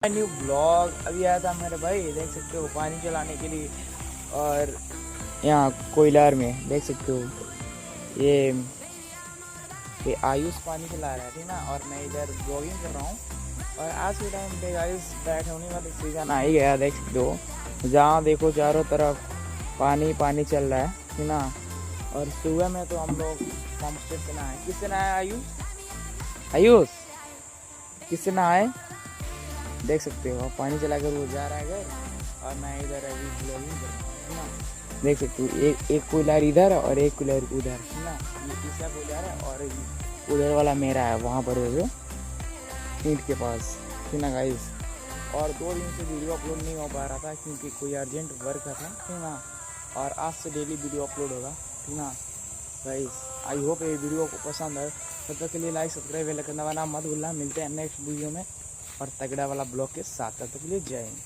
New blog अभी आया था मेरे भाई, देख सकते हो पानी चलाने के लिए। और यहाँ कोयलार में देख सकते हो ये आयुष पानी चला रहा है, ठीक ना। और मैं इधर ब्लॉगिंग कर रहा हूँ। और आज के टाइम पे आयुष बैठ होने वाला सीजन आ ही गया, देख सकते हो जहाँ देखो चारों तरफ पानी पानी चल रहा है, ठीक ना। और सुबह में तो हम लोग पंप से नहाए। किससे नहाए आयुष? आयुष किससे नहाए? देख सकते हो पानी चलाकर वो जा रहा है घर, और मैं इधर अभी ब्लॉगिंग कर रहा हूँ ना। देख सकते हो एक कूलर इधर और एक कूलर उधर, है ना। ये तीसरा कूलर है और उधर वाला मेरा है, वहाँ पर है जो ईंट के पास, ठीक ना गाइस। और 2 दिन से वीडियो अपलोड नहीं हो पा रहा था क्योंकि कोई अर्जेंट वर्क था, ठीक ना। और आज से डेली वीडियो अपलोड होगा, ठीक ना गाइस। आई होप ये वीडियो को पसंद है। तब तक के लिए लाइक सब्सक्राइब करना मत भूलना। मिलते हैं नेक्स्ट वीडियो में और तगड़ा वाला ब्लॉग के साथ। तब तक के लिए जय हिंद।